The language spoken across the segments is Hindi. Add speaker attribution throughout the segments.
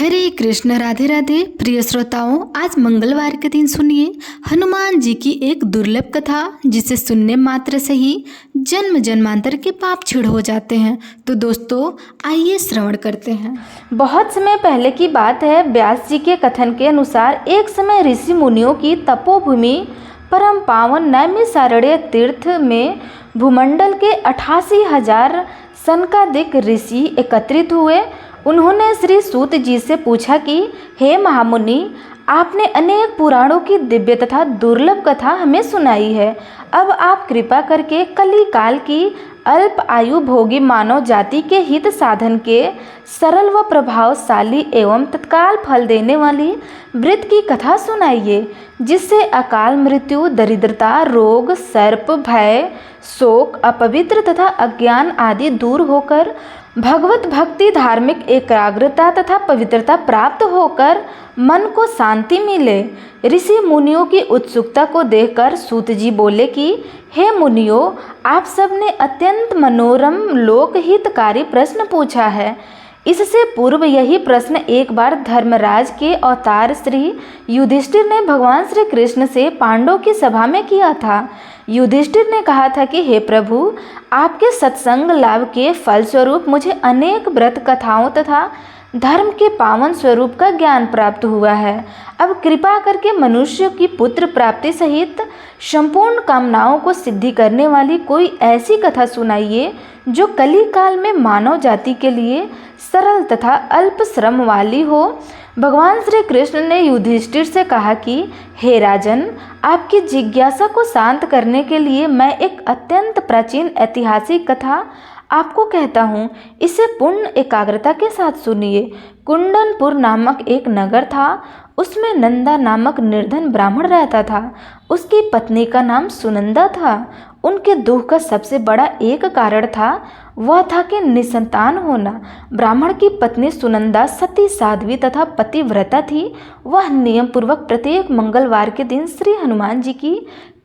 Speaker 1: हरे कृष्ण, राधे राधे। प्रिय श्रोताओं, आज मंगलवार के दिन सुनिए हनुमान जी की एक दुर्लभ कथा, जिसे सुनने मात्र से ही जन्म जन्मांतर के पाप क्षीण हो जाते हैं। तो दोस्तों, आइए श्रवण करते हैं।
Speaker 2: बहुत समय पहले की बात है। व्यास जी के कथन के अनुसार एक समय ऋषि मुनियों की तपोभूमि परम पावन नैमिषारण्य तीर्थ में भूमंडल के 88,000 सनकादिक ऋषि एकत्रित हुए। उन्होंने श्री सूत जी से पूछा कि हे महामुनि, आपने अनेक पुराणों की दिव्य तथा दुर्लभ कथा हमें सुनाई है। अब आप कृपा करके कली काल की अल्प आयु भोगी मानव जाति के हित साधन के सरल व प्रभावशाली एवं तत्काल फल देने वाली व्रत की कथा सुनाइए, जिससे अकाल मृत्यु, दरिद्रता, रोग, सर्प, भय, शोक, अपवित्र तथा अज्ञान आदि दूर होकर भगवत भक्ति, धार्मिक एकाग्रता तथा पवित्रता प्राप्त होकर मन को शांति मिले। ऋषि मुनियों की उत्सुकता को देखकर सूत जी बोले कि हे मुनियों, आप सबने अत्यंत मनोरम लोकहितकारी प्रश्न पूछा है। इससे पूर्व यही प्रश्न एक बार धर्मराज के अवतार श्री युधिष्ठिर ने भगवान श्री कृष्ण से पांडवों की सभा में किया था। युधिष्ठिर ने कहा था कि हे प्रभु, आपके सत्संग लाभ के फलस्वरूप मुझे अनेक व्रत कथाओं तथा धर्म के पावन स्वरूप का ज्ञान प्राप्त हुआ है। अब कृपा करके मनुष्य की पुत्र प्राप्ति सहित संपूर्ण कामनाओं को सिद्धि करने वाली कोई ऐसी कथा सुनाइए जो कली काल में मानव जाति के लिए सरल तथा अल्प श्रम वाली हो। भगवान श्री कृष्ण ने युधिष्ठिर से कहा कि हे राजन, आपकी जिज्ञासा को शांत करने के लिए मैं एक अत्यंत प्राचीन ऐतिहासिक कथा आपको कहता हूँ। इसे पूर्ण एकाग्रता के साथ सुनिए। कुंडनपुर नामक एक नगर था। उसमें नंदा नामक निर्धन ब्राह्मण रहता था। उसकी पत्नी का नाम सुनंदा था। उनके दुख का सबसे बड़ा एक कारण था, वह था कि निसंतान होना। ब्राह्मण की पत्नी सुनंदा सती, साध्वी तथा पतिव्रता थी। वह नियम पूर्वक प्रत्येक मंगलवार के दिन श्री हनुमान जी की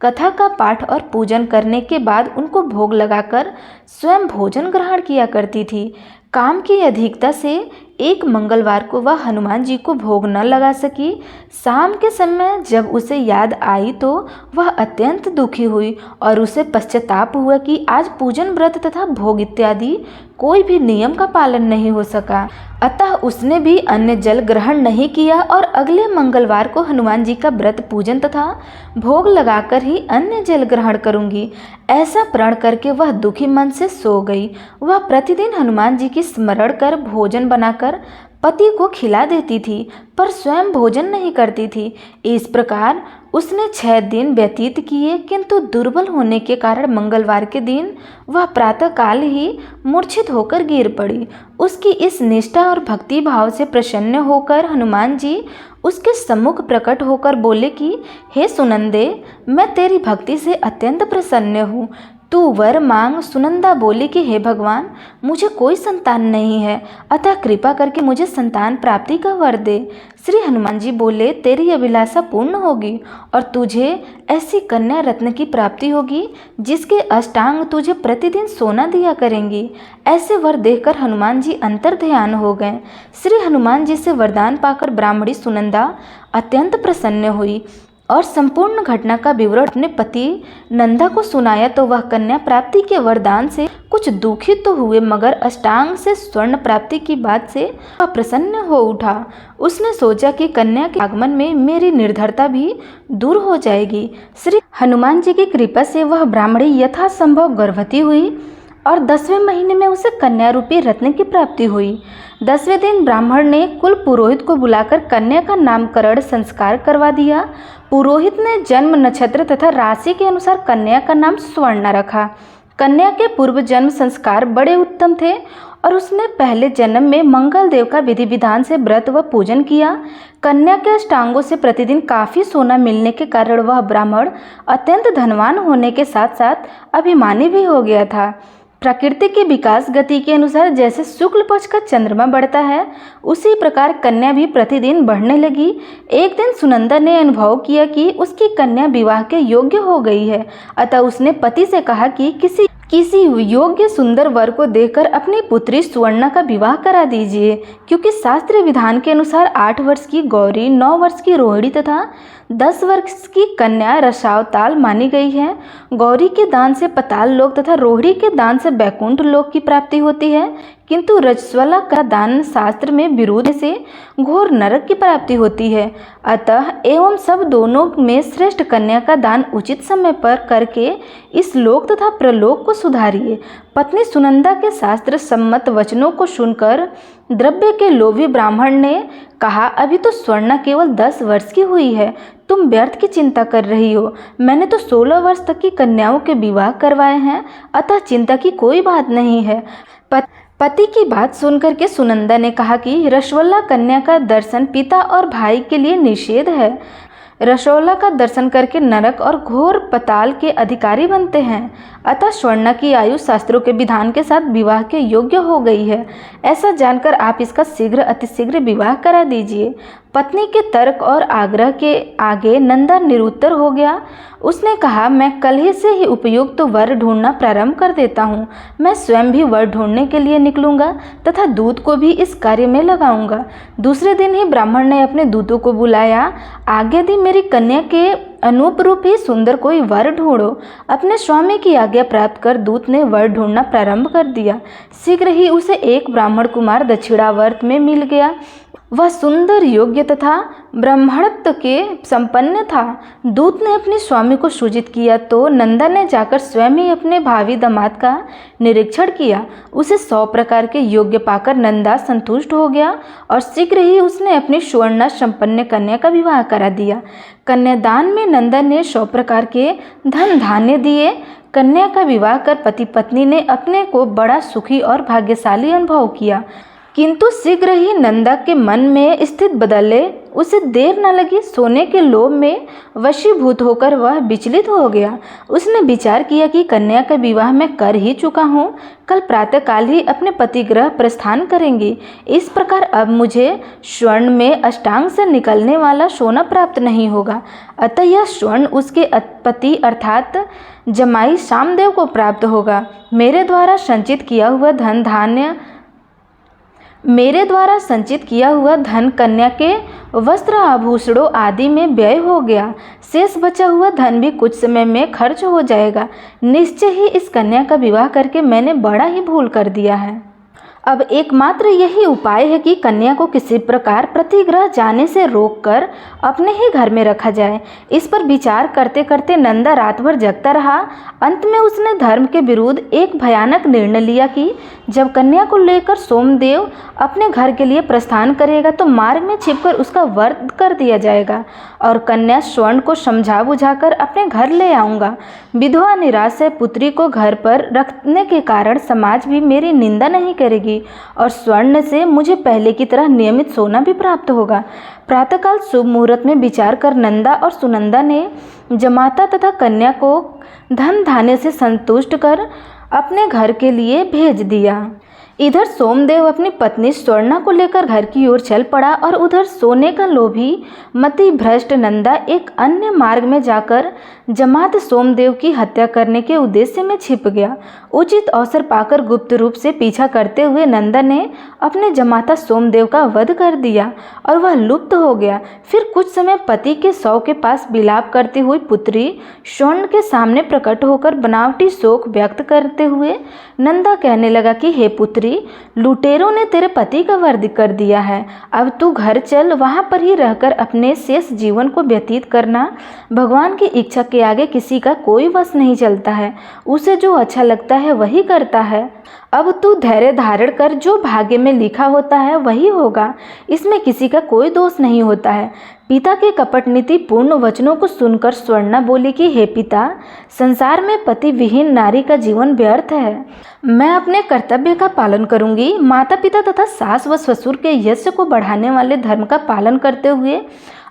Speaker 2: कथा का पाठ और पूजन करने के बाद उनको भोग लगाकर स्वयं भोजन ग्रहण किया करती थी। काम की अधिकता से एक मंगलवार को वह हनुमान जी को भोग न लगा सकी। शाम के समय जब उसे याद आई तो वह अत्यंत दुखी हुई और उसे पश्चाताप हुआ कि आज पूजन व्रत तथा भोग इत्यादि कोई भी नियम का पालन नहीं हो सका। अतः उसने भी अन्य जल ग्रहण नहीं किया और अगले मंगलवार को हनुमान जी का व्रत पूजन तथा भोग लगाकर ही अन्य जल ग्रहण करूंगी, ऐसा प्रण करके वह दुखी मन से सो गई। वह प्रतिदिन हनुमान जी की स्मरण कर भोजन बनाकर पति को खिला देती थी, पर स्वयं भोजन नहीं करती थी। इस प्रकार उसने 6 दिन व्यतीत किए, किंतु दुर्बल होने के कारण मंगलवार के दिन वह प्रातःकाल ही मूर्छित होकर गिर पड़ी। उसकी इस निष्ठा और भक्ति भाव से प्रसन्न होकर हनुमान जी उसके सम्मुख प्रकट होकर बोले कि हे सुनंदे, मैं तेरी भक्ति से अत्यंत प्रसन्न हूँ, तू वर मांग। सुनंदा बोली कि हे भगवान, मुझे कोई संतान नहीं है, अतः कृपा करके मुझे संतान प्राप्ति का वर दे। श्री हनुमान जी बोले, तेरी अभिलाषा पूर्ण होगी और तुझे ऐसी कन्या रत्न की प्राप्ति होगी जिसके अष्टांग तुझे प्रतिदिन सोना दिया करेंगी। ऐसे वर देखकर हनुमान जी अंतर ध्यान हो गए। श्री हनुमान जी से वरदान पाकर ब्राह्मणी सुनंदा अत्यंत प्रसन्न हुई और संपूर्ण घटना का विवरण अपने पति नंदा को सुनाया। तो वह कन्या प्राप्ति के वरदान से कुछ दुखित तो हुए, मगर अष्टांग से स्वर्ण प्राप्ति की बात से वह प्रसन्न हो उठा। उसने सोचा कि कन्या के आगमन में मेरी निर्धरता भी दूर हो जाएगी। श्री हनुमान जी की कृपा से वह ब्राह्मणी यथासंभव गर्भवती हुई और 10वें महीने में उसे कन्या रूपी रत्न की प्राप्ति हुई। 10वें दिन ब्राह्मण ने कुल पुरोहित को बुलाकर कन्या का नामकरण संस्कार करवा दिया। पुरोहित ने जन्म नक्षत्र तथा राशि के अनुसार कन्या का नाम स्वर्णा रखा। कन्या के पूर्व जन्म संस्कार बड़े उत्तम थे और उसने पहले जन्म में मंगल देव का विधि विधान से व्रत व पूजन किया। कन्या के अष्टांगों से प्रतिदिन काफ़ी सोना मिलने के कारण वह ब्राह्मण अत्यंत धनवान होने के साथ साथ अभिमानी भी हो गया था। प्रकृति की विकास गति के अनुसार जैसे शुक्ल पक्ष का चंद्रमा बढ़ता है, उसी प्रकार कन्या भी प्रतिदिन बढ़ने लगी। एक दिन सुनंदा ने अनुभव किया कि उसकी कन्या विवाह के योग्य हो गई है। अतः उसने पति से कहा कि किसी योग्य सुंदर वर को देखकर अपनी पुत्री सुवर्णा का विवाह करा दीजिए, क्योंकि शास्त्रीय विधान के अनुसार 8 वर्ष की गौरी, 9 वर्ष की रोहिणी तथा 10 वर्ष की कन्या रसावताल मानी गई है। गौरी के दान से पाताल लोक तथा रोहिणी के दान से बैकुंठ लोक की प्राप्ति होती है, किंतु रजस्वला का दान शास्त्र में विरोध से घोर नरक की प्राप्ति होती है। अतः एवं सब दोनों में श्रेष्ठ कन्या का दान उचित समय पर करके इस लोक तथा प्रलोक को सुधारिए। पत्नी सुनंदा के शास्त्र सम्मत वचनों को सुनकर द्रव्य के लोभी ब्राह्मण ने कहा, अभी तो स्वर्णा केवल 10 वर्ष की हुई है, तुम व्यर्थ की चिंता कर रही हो। मैंने तो 16 वर्ष तक की कन्याओं के विवाह करवाए हैं, अतः चिंता की कोई बात नहीं है। पति की बात सुनकर के सुनंदा ने कहा कि रसवल्ला कन्या का दर्शन पिता और भाई के लिए निषेध है। रसोला का दर्शन करके नरक और घोर पताल के अधिकारी बनते हैं। अतः स्वर्णा की आयु शास्त्रों के विधान के साथ विवाह के योग्य हो गई है। ऐसा जानकर आप इसका शीघ्र अतिशीघ्र विवाह करा दीजिए। पत्नी के तर्क और आग्रह के आगे नंदा निरुत्तर हो गया। उसने कहा, मैं कल ही से ही उपयुक्त वर ढूंढना प्रारंभ कर देता हूँ। मैं स्वयं भी वर ढूंढने के लिए निकलूंगा तथा दूत को भी इस कार्य में लगाऊंगा। दूसरे दिन ही ब्राह्मण ने अपने दूतों को बुलाया। आज्ञा दी, मेरी कन्या के अनूप रूप ही सुंदर कोई वर ढूंढो। अपने स्वामी की आज्ञा प्राप्त कर दूत ने वर ढूंढना प्रारंभ कर दिया। शीघ्र ही उसे एक ब्राह्मण कुमार दक्षिणावर्त में मिल गया। वह सुंदर, योग्य तथा ब्राह्मणत्व के संपन्न था। दूत ने अपने स्वामी को सूचित किया तो नंदा ने जाकर स्वयं ही अपने भावी दामाद का निरीक्षण किया। उसे 100 प्रकार के योग्य पाकर नंदा संतुष्ट हो गया और शीघ्र ही उसने अपनी सुवर्णा संपन्न कन्या का विवाह करा दिया। कन्यादान में नंदा ने 100 प्रकार के धन धान्य दिए। कन्या का विवाह कर पति पत्नी ने अपने को बड़ा सुखी और भाग्यशाली अनुभव किया। किंतु शीघ्र ही नंदा के मन में स्थिति बदले। उसे देर न लगी। सोने के लोभ में वशीभूत होकर वह विचलित हो गया। उसने विचार किया कि कन्या का विवाह मैं कर ही चुका हूँ, कल प्रातःकाल ही अपने पति गृह प्रस्थान करेंगी। इस प्रकार अब मुझे स्वर्ण में अष्टांग से निकलने वाला सोना प्राप्त नहीं होगा। अतः यह स्वर्ण उसके पति अर्थात जमाई सामदेव को प्राप्त होगा। मेरे द्वारा संचित किया हुआ धन कन्या के वस्त्र आभूषणों आदि में व्यय हो गया। शेष बचा हुआ धन भी कुछ समय में खर्च हो जाएगा। निश्चय ही इस कन्या का विवाह करके मैंने बड़ा ही भूल कर दिया है। अब एकमात्र यही उपाय है कि कन्या को किसी प्रकार प्रतिगृह जाने से रोककर अपने ही घर में रखा जाए। इस पर विचार करते करते नंदा रात भर जगता रहा। अंत में उसने धर्म के विरुद्ध एक भयानक निर्णय लिया कि जब कन्या को लेकर सोमदेव अपने घर के लिए प्रस्थान करेगा तो मार्ग में छिपकर उसका वध कर दिया जाएगा और कन्या स्वर्ण को समझा बुझाकर अपने घर ले आऊँगा। विधवा निराश है, पुत्री को घर पर रखने के कारण समाज भी मेरी निंदा नहीं करेगी और स्वर्ण से मुझे पहले की तरह नियमित सोना भी प्राप्त होगा। प्रातःकाल शुभ मुहूर्त में विचार कर नंदा और सुनंदा ने जमाता तथा कन्या को धन धान्य से संतुष्ट कर अपने घर के लिए भेज दिया। इधर सोमदेव अपनी पत्नी स्वर्णा को लेकर घर की ओर चल पड़ा और उधर सोने का लोभी मति भ्रष्ट नंदा एक अन्य मार्ग में जाकर जमात सोमदेव की हत्या करने के उद्देश्य में छिप गया। उचित अवसर पाकर गुप्त रूप से पीछा करते हुए नंदा ने अपने जमाता सोमदेव का वध कर दिया और वह लुप्त हो गया। फिर कुछ समय पति के शव के पास विलाप करती हुई पुत्री स्वर्ण के सामने प्रकट होकर बनावटी शोक व्यक्त करते हुए नंदा कहने लगा कि हे पुत्री, लुटेरों ने तेरे पति का वध कर दिया है। अब तू घर चल, वहां पर ही रहकर अपने शेष जीवन को व्यतीत करना। भगवान की इच्छा के आगे किसी का कोई वश नहीं चलता है। उसे जो अच्छा लगता है वही करता है। अब तू धैर्य धारण कर, जो भाग्य में लिखा होता है वही होगा। इसमें किसी का कोई दोष नहीं होता है। पिता के कपट नीति पूर्ण वचनों को सुनकर स्वर्णा बोली कि हे पिता, संसार में पति विहीन नारी का जीवन व्यर्थ है। मैं अपने कर्तव्य का पालन करूंगी। माता पिता तथा सास व ससुर के यश को बढ़ाने वाले धर्म का पालन करते हुए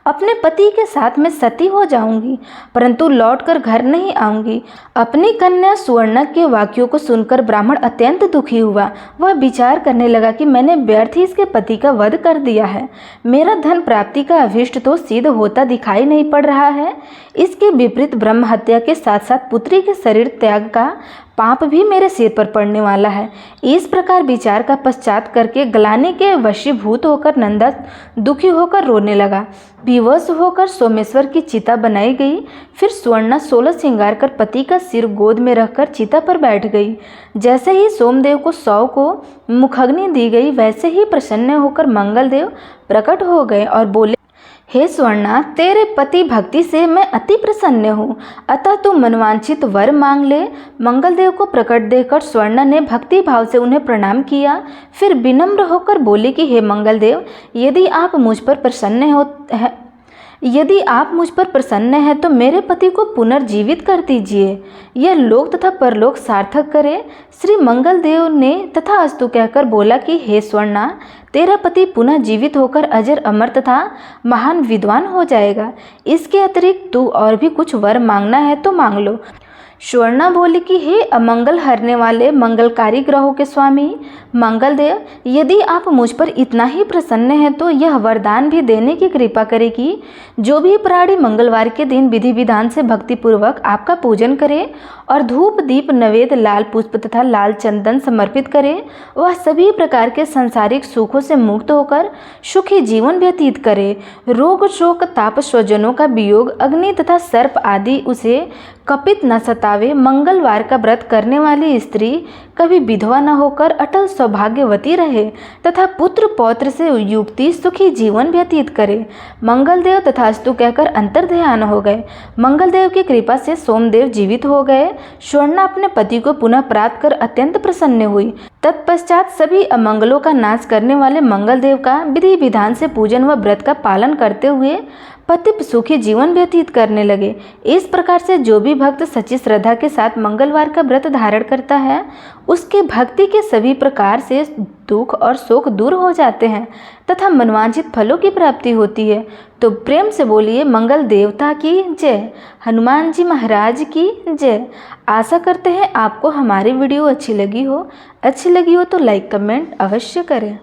Speaker 2: अपने पति के साथ मैं सती हो जाऊंगी, परंतु लौटकर घर नहीं आऊंगी। अपनी कन्या सुवर्णा के वाक्यों को सुनकर ब्राह्मण अत्यंत दुखी हुआ। वह विचार करने लगा कि मैंने व्यर्थ ही इसके पति का वध कर दिया है। मेरा धन प्राप्ति का अभीष्ट तो सिद्ध होता दिखाई नहीं पड़ रहा है। इसके विपरीत ब्रह्म हत्या के साथ साथ पुत्री के शरीर त्याग का पाप भी मेरे सिर पर पड़ने वाला है। इस प्रकार विचार का पश्चात करके ग्लानि के वशीभूत होकर नंदा दुखी होकर रोने लगा। विवश होकर सोमेश्वर की चिता बनाई गई। फिर स्वर्णा 16 श्रृंगार कर पति का सिर गोद में रखकर चिता पर बैठ गई। जैसे ही सोमदेव को 100 को मुखाग्नि दी गई, वैसे ही प्रसन्न होकर मंगलदेव प्रकट हो गए और बोले, हे स्वर्णा, तेरे पति भक्ति से मैं अति प्रसन्न हूँ, अतः तू मनवांछित वर मांग ले। मंगलदेव को प्रकट देखकर स्वर्णा ने भक्ति भाव से उन्हें प्रणाम किया। फिर विनम्र होकर बोली कि हे मंगलदेव, यदि आप मुझ पर प्रसन्न हैं तो मेरे पति को पुनर्जीवित कर दीजिए, यह लोक तथा परलोक सार्थक करे। श्री मंगलदेव ने तथास्तु कहकर बोला कि हे स्वर्णा, तेरा पति पुनः जीवित होकर अजर अमर तथा महान विद्वान हो जाएगा। इसके अतिरिक्त तू और भी कुछ वर मांगना है तो मांग लो। स्वर्णा बोली कि हे अमंगल हरने वाले मंगलकारी ग्रहों के स्वामी मंगलदेव, यदि आप मुझ पर इतना ही प्रसन्न हैं तो यह वरदान भी देने की कृपा करें कि जो भी प्राणी मंगलवार के दिन विधि विधान से भक्तिपूर्वक आपका पूजन करे और धूप दीप नवेद लाल पुष्प तथा लाल चंदन समर्पित करे, वह सभी प्रकार के सांसारिक सुखों से मुक्त होकर सुखी जीवन व्यतीत करे। रोग शोक ताप स्वजनों का वियोग अग्नि तथा सर्प आदि उसे कपित न सतावे। मंगलवार का व्रत करने वाली स्त्री कभी विधवा न होकर अटल सौभाग्यवती रहे तथा पुत्र पौत्र से युक्ति सुखी जीवन व्यतीत करे। मंगलदेव तथास्तु कहकर अंतर्ध्यान हो गए। मंगलदेव की कृपा से सोमदेव जीवित हो गए। स्वर्णा अपने पति को पुनः प्राप्त कर अत्यंत प्रसन्न हुई। तत्पश्चात सभी अमंगलों का नाश करने वाले मंगलदेव का विधि विधान से पूजन व व्रत का पालन करते हुए पति सुखी जीवन व्यतीत करने लगे। इस प्रकार से जो भी भक्त सच्ची श्रद्धा के साथ मंगलवार का व्रत धारण करता है, उसके भक्ति के सभी प्रकार से दुख और शोक दूर हो जाते हैं तथा मनवांछित फलों की प्राप्ति होती है। तो प्रेम से बोलिए मंगल देवता की जय, हनुमान जी महाराज की जय। आशा करते हैं आपको हमारी वीडियो अच्छी लगी हो तो लाइक कमेंट अवश्य करें।